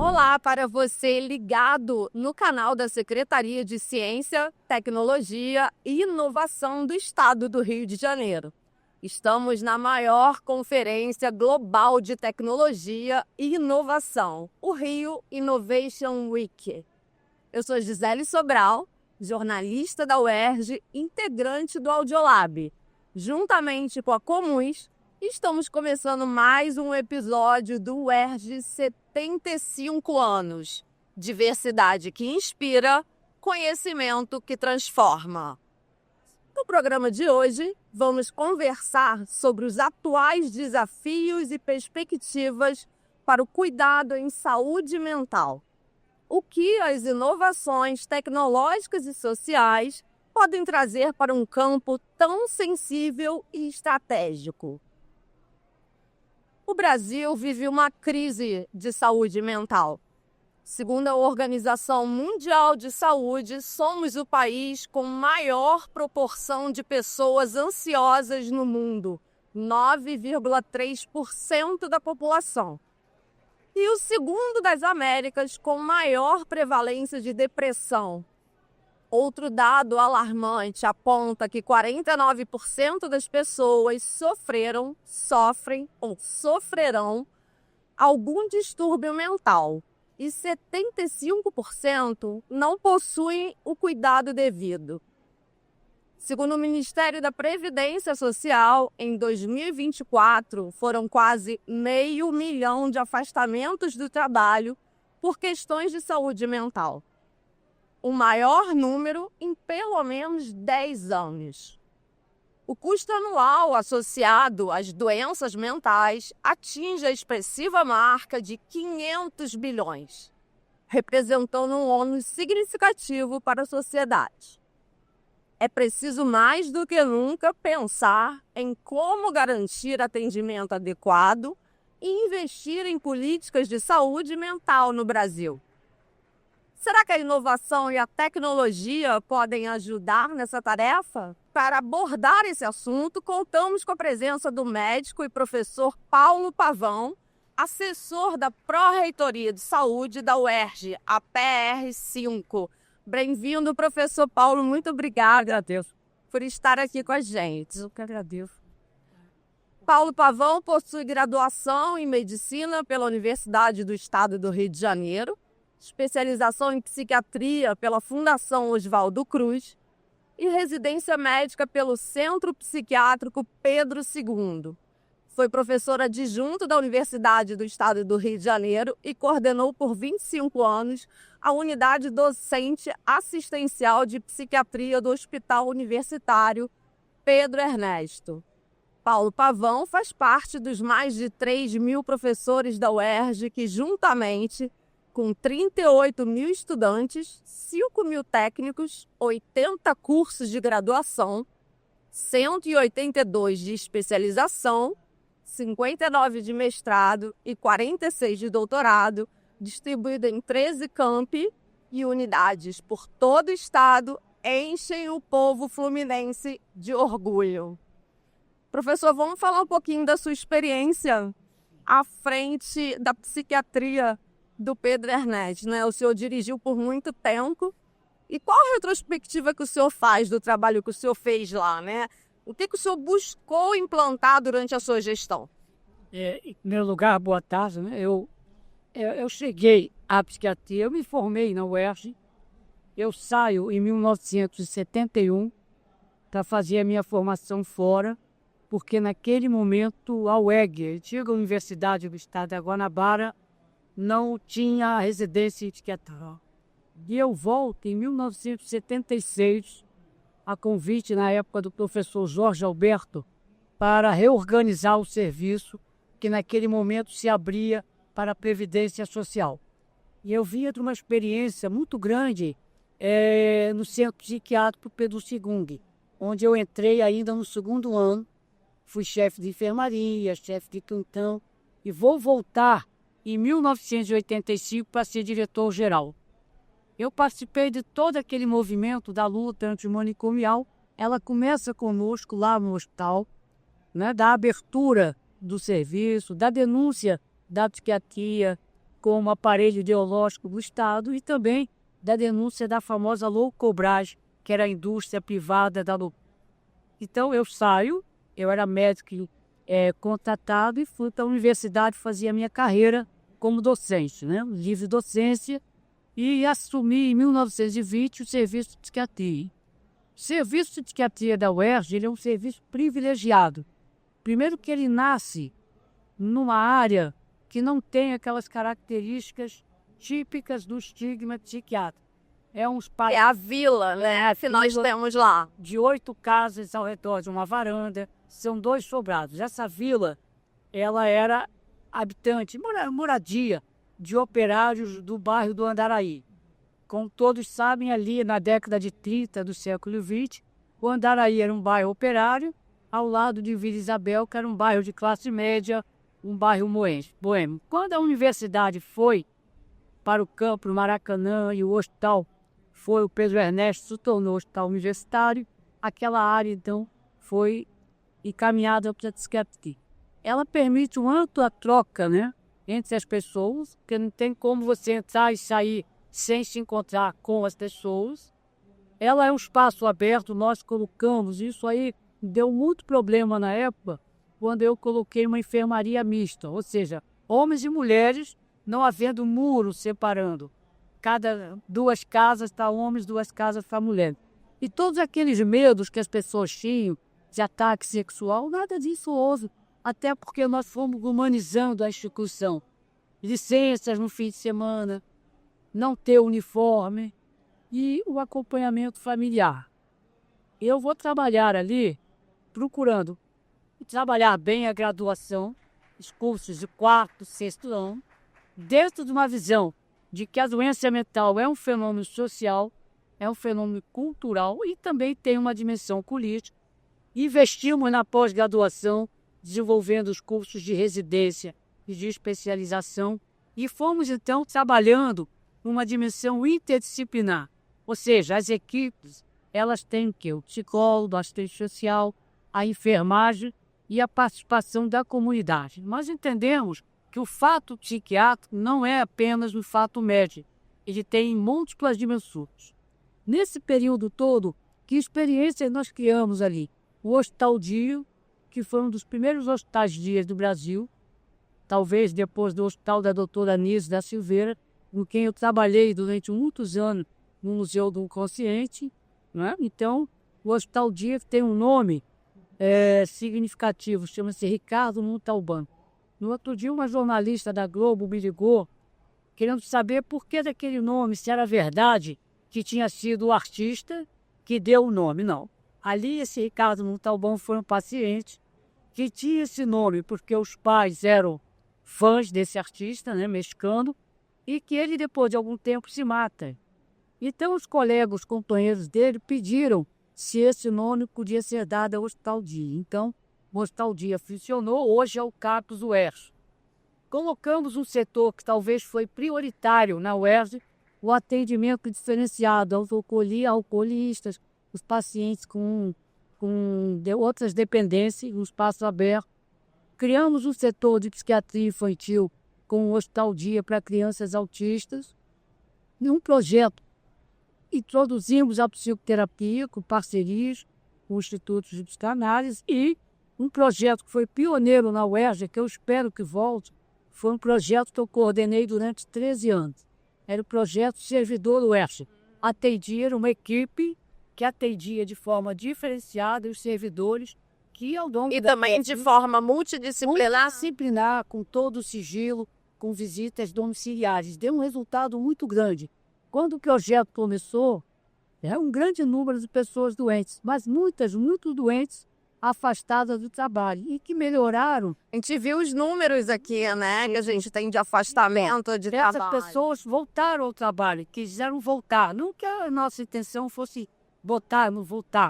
Olá para você ligado no canal da Secretaria de Ciência, Tecnologia e Inovação do Estado do Rio de Janeiro. Estamos na maior conferência global de tecnologia e inovação, o Rio Innovation Week. Eu sou Gisele Sobral, jornalista da UERJ, integrante do Audiolab. Juntamente com a Comuns, estamos começando mais um episódio do UERJ 75 anos. Diversidade que inspira, conhecimento que transforma. No programa de hoje, vamos conversar sobre os atuais desafios e perspectivas para o cuidado em saúde mental. O que as inovações tecnológicas e sociais podem trazer para um campo tão sensível e estratégico. O Brasil vive uma crise de saúde mental. Segundo a Organização Mundial de Saúde, somos o país com maior proporção de pessoas ansiosas no mundo, 9,3% da população. E o segundo das Américas com maior prevalência de depressão. Outro dado alarmante aponta que 49% das pessoas sofrem ou sofrerão algum distúrbio mental e 75% não possuem o cuidado devido. Segundo o Ministério da Previdência Social, em 2024 foram quase 500 mil de afastamentos do trabalho por questões de saúde mental. O maior número em pelo menos 10 anos. O custo anual associado às doenças mentais atinge a expressiva marca de 500 bilhões, representando um ônus significativo para a sociedade. É preciso mais do que nunca pensar em como garantir atendimento adequado e investir em políticas de saúde mental no Brasil. Será que a inovação e a tecnologia podem ajudar nessa tarefa? Para abordar esse assunto, contamos com a presença do médico e professor Paulo Pavão, assessor da Pró-Reitoria de Saúde da UERJ, a PR5. Bem-vindo, professor Paulo. Muito obrigada por estar aqui com a gente. Eu que agradeço. Paulo Pavão possui graduação em Medicina pela Universidade do Estado do Rio de Janeiro, especialização em psiquiatria pela Fundação Oswaldo Cruz e residência médica pelo Centro Psiquiátrico Pedro II. Foi professor adjunto da Universidade do Estado do Rio de Janeiro e coordenou por 25 anos a unidade docente assistencial de psiquiatria do Hospital Universitário Pedro Ernesto. Paulo Pavão faz parte dos mais de 3 mil professores da UERJ que, juntamente com 38 mil estudantes, 5 mil técnicos, 80 cursos de graduação, 182 de especialização, 59 de mestrado e 46 de doutorado, distribuído em 13 campi e unidades por todo o estado, enchem o povo fluminense de orgulho. Professor, vamos falar um pouquinho da sua experiência à frente da psiquiatria do Pedro Ernesto, né? O senhor dirigiu por muito tempo. E qual a retrospectiva que o senhor faz do trabalho que o senhor fez lá, né? O que o senhor buscou implantar durante a sua gestão? Em primeiro lugar, boa tarde, né? Eu cheguei à psiquiatria, eu me formei na UERJ, eu saio em 1971 para fazer a minha formação fora, porque naquele momento a UEG, a antiga Universidade do Estado da Guanabara, não tinha residência em psiquiatria. E eu volto em 1976, a convite na época do professor Jorge Alberto, para reorganizar o serviço que naquele momento se abria para a Previdência Social. E eu vinha de uma experiência muito grande no Centro Psiquiátrico Pedro II, onde eu entrei ainda no segundo ano, fui chefe de enfermaria, chefe de plantão, e vou voltar em 1985 para ser diretor-geral. Eu participei de todo aquele movimento da luta antimanicomial. Ela começa conosco lá no hospital, né, da abertura do serviço, da denúncia da psiquiatria como aparelho ideológico do Estado e também da denúncia da famosa loucobragem, que era a indústria privada da loucura. Então eu saio, eu era médico contratado e fui para a universidade fazer a minha carreira como docente, né? Livre docência, e assumi em 1920 o serviço de psiquiatria. O serviço de psiquiatria da UERJ ele é um serviço privilegiado. Primeiro que ele nasce numa área que não tem aquelas características típicas do estigma psiquiátrico. É um espaço... É a vila, né? Que nós temos lá. De 8 casas ao redor de uma varanda, são 2 sobrados. Essa vila, ela era habitante, moradia de operários do bairro do Andaraí. Como todos sabem, ali na década de 30 do século XX, o Andaraí era um bairro operário, ao lado de Vila Isabel, que era um bairro de classe média, um bairro boêmio. Quando a universidade foi para o campo Maracanã e o hospital o Pedro Ernesto se tornou hospital universitário, aquela área, então, foi encaminhada para a psiquiatria. Ela permite uma ampla troca, né, entre as pessoas, porque não tem como você entrar e sair sem se encontrar com as pessoas. Ela é um espaço aberto, nós colocamos, isso aí deu muito problema na época, quando eu coloquei uma enfermaria mista, ou seja, homens e mulheres, não havendo muro separando. Cada 2 casas está homens, 2 casas está mulher. E todos aqueles medos que as pessoas tinham de ataque sexual, nada disso houve, até porque nós fomos humanizando a instituição. Licenças no fim de semana, não ter uniforme e o acompanhamento familiar. Eu vou trabalhar ali procurando trabalhar bem a graduação, os cursos de 4º, 6º ano, dentro de uma visão de que a doença mental é um fenômeno social, é um fenômeno cultural e também tem uma dimensão política. Investimos na pós-graduação, desenvolvendo os cursos de residência e de especialização e fomos, então, trabalhando numa dimensão interdisciplinar. Ou seja, as equipes, elas têm o quê? O psicólogo, a assistente social, a enfermagem e a participação da comunidade. Nós entendemos que o fato psiquiátrico não é apenas um fato médico, ele tem múltiplas dimensões. Nesse período todo, que experiência nós criamos ali? O Hospital Dia, que foi um dos primeiros hospitais dias do Brasil, talvez depois do Hospital da doutora Anísio da Silveira, com quem eu trabalhei durante muitos anos no Museu do Inconsciente, né? Então, o Hospital Dia tem um nome significativo, chama-se Ricardo Montalbán. No outro dia, uma jornalista da Globo me ligou, querendo saber por que daquele nome, se era verdade que tinha sido o artista que deu o nome. Não. Ali, esse Ricardo Montalbán foi um paciente que tinha esse nome porque os pais eram fãs desse artista, né, mexicano, e que ele, depois de algum tempo, se mata. Então, os colegas, os companheiros dele, pediram se esse nome podia ser dado ao Hospital Dia. Então, o Hospital Dia funcionou, hoje é o CAPS UERJ. Colocamos um setor que talvez foi prioritário na UERJ, o atendimento diferenciado aos alcoolistas, os pacientes com outras dependências, um espaço aberto. Criamos um setor de psiquiatria infantil com o Hospital Dia para crianças autistas. E um projeto, introduzimos a psicoterapia com parcerias com institutos de psicanálise e um projeto que foi pioneiro na UERJ, que eu espero que volte, foi um projeto que eu coordenei durante 13 anos. Era o projeto Servidor UERJ. Atendia uma equipe que atendia de forma diferenciada os servidores que ao longo e também de forma multidisciplinar, com todo o sigilo, com visitas domiciliares. Deu um resultado muito grande. Quando o projeto começou, era um grande número de pessoas doentes, mas muitos doentes afastadas do trabalho e que melhoraram. A gente viu os números aqui, né, que a gente tem de afastamento de trabalho. Essas pessoas voltaram ao trabalho, quiseram voltar. Não que a nossa intenção fosse voltar,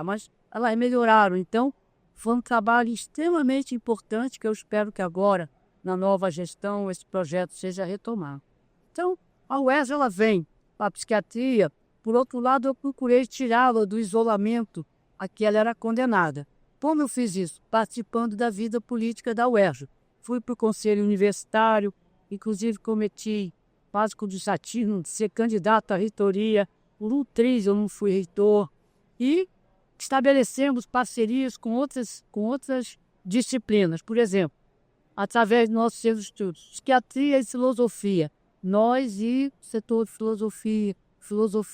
mas elas melhoraram. Então, foi um trabalho extremamente importante que eu espero que agora, na nova gestão, esse projeto seja retomado. Então, a UERJ, ela vem para a psiquiatria. Por outro lado, eu procurei tirá-la do isolamento a que ela era condenada. Como eu fiz isso? Participando da vida política da UERJ. Fui para o Conselho Universitário, inclusive cometi básico de Saturno, de ser candidato à reitoria. Por um triz eu não fui reitor. E estabelecemos parcerias com outras disciplinas. Por exemplo, através dos nossos estudos, psiquiatria e filosofia. Nós e o setor de filosofia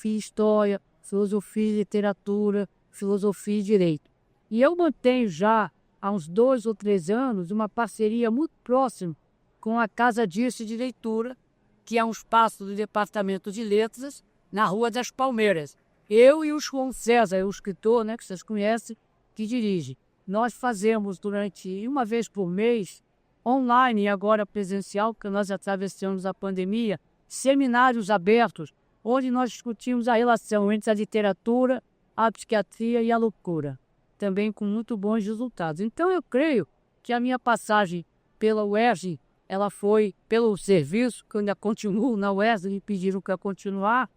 e história, filosofia e literatura, filosofia e direito. E eu mantenho já, há uns 2 ou 3 anos, uma parceria muito próxima com a Casa Dirce de Leitura, que é um espaço do Departamento de Letras, na Rua das Palmeiras. Eu e o João César, o escritor, né, que vocês conhecem, que dirige. Nós fazemos durante uma vez por mês, online e agora presencial, porque nós atravessamos a pandemia, seminários abertos, onde nós discutimos a relação entre a literatura, a psiquiatria e a loucura, também com muito bons resultados. Então eu creio que a minha passagem pela UERJ, ela foi pelo serviço, que eu ainda continuo na UERJ, me pediram para continuar,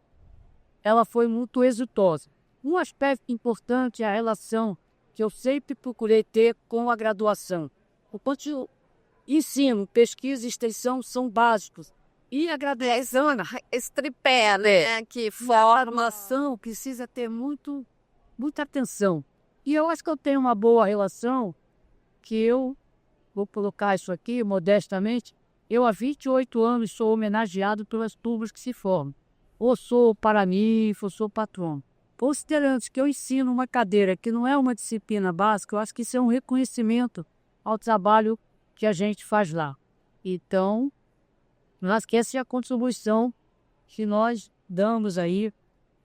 ela foi muito exitosa. Um aspecto importante é a relação que eu sempre procurei ter com a graduação. O ensino, pesquisa e extensão são básicos. E a graduação, Esse tripé, né? Que formação precisa ter muita atenção. E eu acho que eu tenho uma boa relação, que eu vou colocar isso aqui modestamente, eu há 28 anos sou homenageado pelas turmas que se formam. Ou sou paranifo, ou sou patrono. Considerando que eu ensino uma cadeira que não é uma disciplina básica, eu acho que isso é um reconhecimento ao trabalho que a gente faz lá. Então, não esqueça a contribuição que nós damos aí.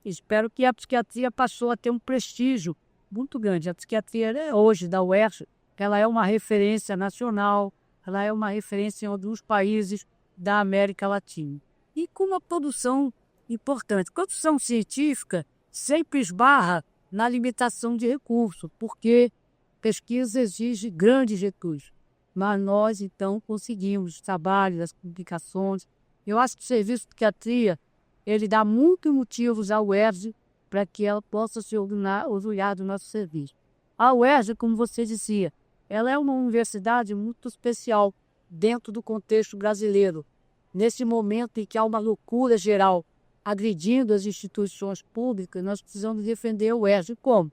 Espero que a psiquiatria passou a ter um prestígio muito grande. A psiquiatria hoje da UERJ, ela é uma referência nacional, ela é uma referência em alguns países da América Latina. E com uma produção importante. Produção científica sempre esbarra na limitação de recursos, porque pesquisa exige grandes recursos. Mas nós, então, conseguimos os trabalhos, as publicações. Eu acho que o serviço de psiquiatria, ele dá muitos motivos à UERJ para que ela possa se orgulhar do nosso serviço. A UERJ, como você dizia, ela é uma universidade muito especial dentro do contexto brasileiro. Nesse momento em que há uma loucura geral agredindo as instituições públicas, nós precisamos defender a UERJ. Como?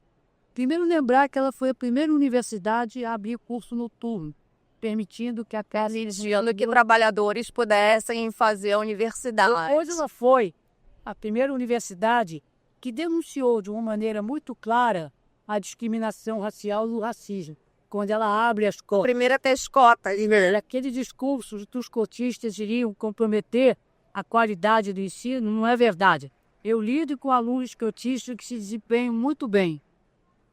Primeiro, lembrar que ela foi a primeira universidade a abrir curso noturno, permitindo que a casa... exigindo que trabalhadores pudessem fazer a universidade. Hoje ela foi a primeira universidade que denunciou de uma maneira muito clara a discriminação racial e o racismo, quando ela abre as cotas. Primeira pescota. Aquele discurso que os cotistas iriam comprometer a qualidade do ensino não é verdade. Eu lido com alunos cotistas que se desempenham muito bem.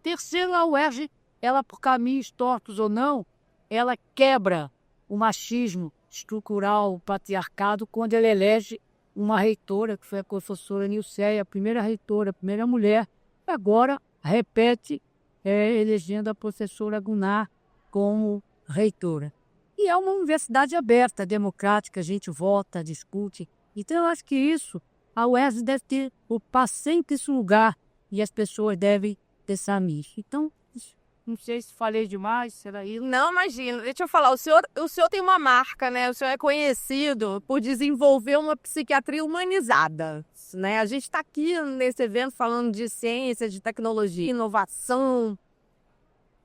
Terceiro, a UERJ, ela por caminhos tortos ou não, ela quebra o machismo estrutural, o patriarcado, quando ela elege uma reitora, que foi a professora Nilceia, a primeira reitora, a primeira mulher, e agora repete elegendo a professora Gunnar como reitora. E é uma universidade aberta, democrática, a gente vota, discute. Então, eu acho que isso, a UERJ deve ter ocupar sempre esse lugar e as pessoas devem pensar nisso. Então, não sei se falei demais, será isso? Não, imagina. Deixa eu falar, o senhor tem uma marca, né? O senhor é conhecido por desenvolver uma psiquiatria humanizada, né? A gente está aqui nesse evento falando de ciência, de tecnologia, inovação.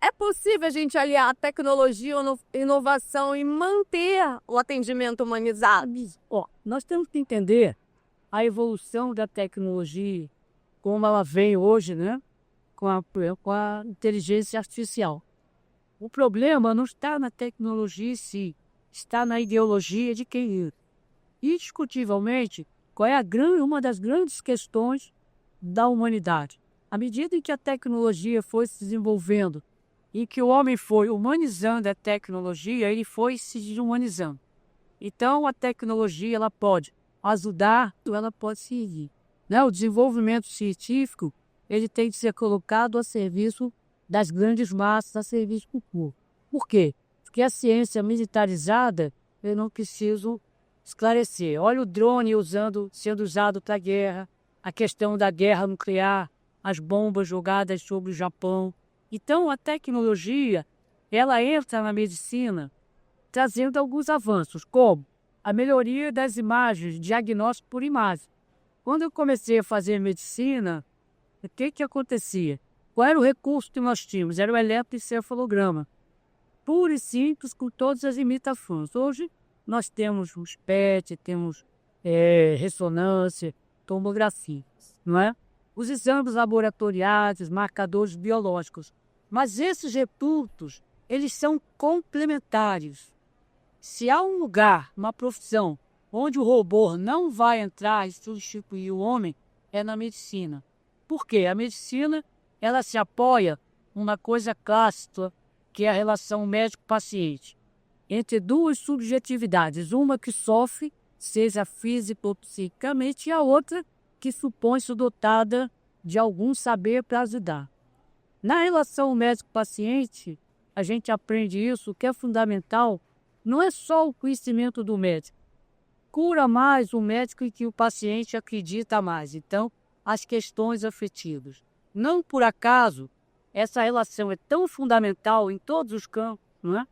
É possível a gente aliar a tecnologia, inovação e manter o atendimento humanizado? Nós temos que entender a evolução da tecnologia, como ela vem hoje, né? Com a inteligência artificial. O problema não está na tecnologia em si, está na ideologia de quem usa. Indiscutivelmente, qual é uma das grandes questões da humanidade? À medida em que a tecnologia foi se desenvolvendo e que o homem foi humanizando a tecnologia, ele foi se deshumanizando. Então, a tecnologia ela pode ajudar, ela pode seguir. Né? O desenvolvimento científico ele tem de ser colocado a serviço das grandes massas, a serviço do povo. Por quê? Porque a ciência militarizada, eu não preciso esclarecer. Olha o drone sendo usado para a guerra, a questão da guerra nuclear, as bombas jogadas sobre o Japão. Então, a tecnologia, ela entra na medicina trazendo alguns avanços, como a melhoria das imagens, diagnóstico por imagem. Quando eu comecei a fazer medicina, o que acontecia? Qual era o recurso que nós tínhamos? Era o eletroencefalograma. Puro e simples, com todas as imitações. Hoje, nós temos os PET, temos ressonância, tomografia, não é? Os exames laboratoriais, os marcadores biológicos. Mas esses recursos, eles são complementares. Se há um lugar, uma profissão, onde o robô não vai entrar e substituir o homem, é na medicina. Por quê? A medicina, ela se apoia numa coisa clássica, que é a relação médico-paciente, entre duas subjetividades, uma que sofre, seja física ou psicamente, e a outra que supõe-se dotada de algum saber para ajudar. Na relação médico-paciente, a gente aprende isso, o que é fundamental não é só o conhecimento do médico. Cura mais o médico em que o paciente acredita mais. Então, as questões afetivas. Não por acaso, essa relação é tão fundamental em todos os campos, não é?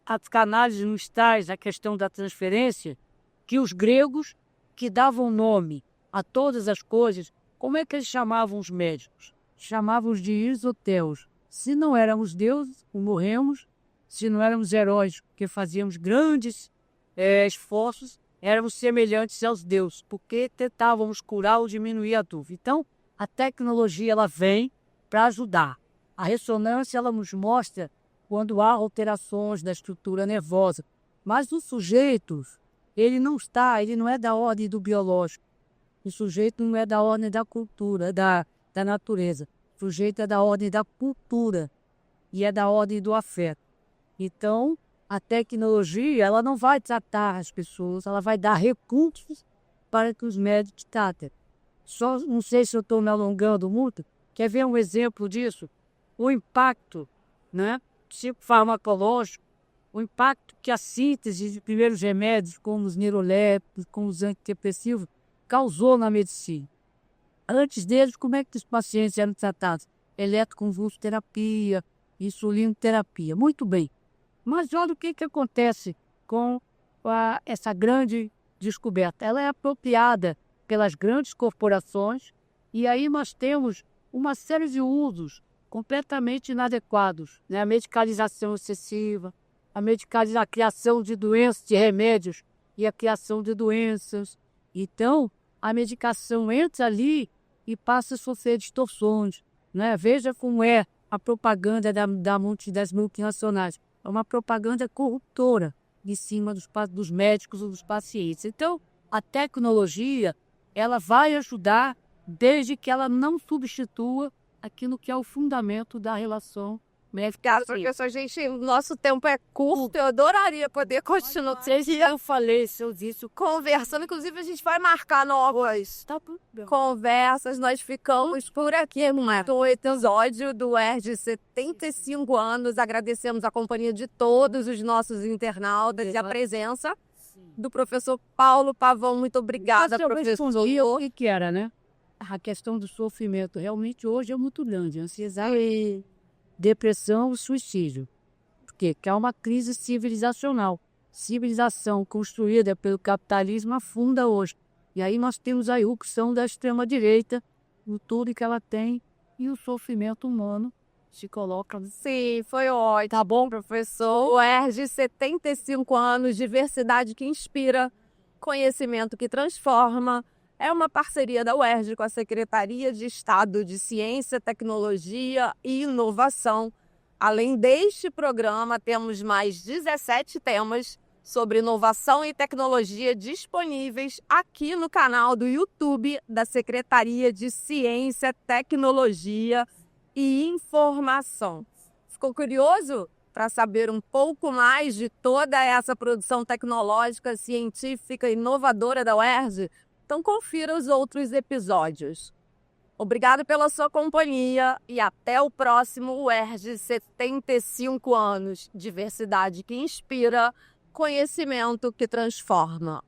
A psicanálise nos traz a questão da transferência, que os gregos, que davam nome a todas as coisas, como é que eles chamavam os médicos? Chamavam-os de isoteus. Se não éramos deuses, morremos. Se não éramos heróis, porque fazíamos grandes esforços, éramos semelhantes aos deuses, porque tentávamos curar ou diminuir a dor. Então, a tecnologia ela vem para ajudar. A ressonância ela nos mostra quando há alterações da estrutura nervosa. Mas o sujeito, ele não é da ordem do biológico. O sujeito não é da ordem da cultura, da natureza. O sujeito é da ordem da cultura e é da ordem do afeto. Então, a tecnologia ela não vai tratar as pessoas, ela vai dar recursos para que os médicos tratem. Só não sei se eu estou me alongando muito. Quer ver um exemplo disso? O impacto, né, psicofarmacológico, o impacto que a síntese de primeiros remédios, como os neurolépticos, como os antidepressivos, causou na medicina. Antes deles, como é que os pacientes eram tratados? Eletroconvulsoterapia, insulinoterapia. Muito bem. Mas olha o que acontece com essa grande descoberta. Ela é apropriada pelas grandes corporações e aí nós temos uma série de usos completamente inadequados, né? A medicalização excessiva, a criação de doenças, de remédios e a criação de doenças. Então, a medicação entra ali e passa a sofrer distorções, né? Veja como é a propaganda das multinacionais. É uma propaganda corruptora em cima dos médicos ou dos pacientes. Então, a tecnologia ela vai ajudar desde que ela não substitua aquilo que é o fundamento da relação médico-paciente. Professor, gente, o nosso tempo é curto, eu adoraria poder continuar. Eu falei, se eu disse, Conversando, inclusive a gente vai marcar novas conversas, nós ficamos por aqui no episódio do ERG 75 anos, agradecemos a companhia de todos os nossos internautas e a presença do professor Paulo Pavão. Muito obrigada, professor. O que era, né? A questão do sofrimento realmente hoje é muito grande, ansiedade, depressão, suicídio. Por quê? Porque é uma crise civilizacional. Civilização construída pelo capitalismo afunda hoje. E aí nós temos a irrupção da extrema-direita, no tudo que ela tem, e o sofrimento humano se coloca. Sim, foi ótimo. Tá bom, professor? O ERG, 75 anos, diversidade que inspira, conhecimento que transforma. É uma parceria da UERJ com a Secretaria de Estado de Ciência, Tecnologia e Inovação. Além deste programa, temos mais 17 temas sobre inovação e tecnologia disponíveis aqui no canal do YouTube da Secretaria de Ciência, Tecnologia e Informação. Ficou curioso para saber um pouco mais de toda essa produção tecnológica, científica e inovadora da UERJ? Então confira os outros episódios. Obrigado pela sua companhia e até o próximo UERJ 75 anos. Diversidade que inspira, conhecimento que transforma.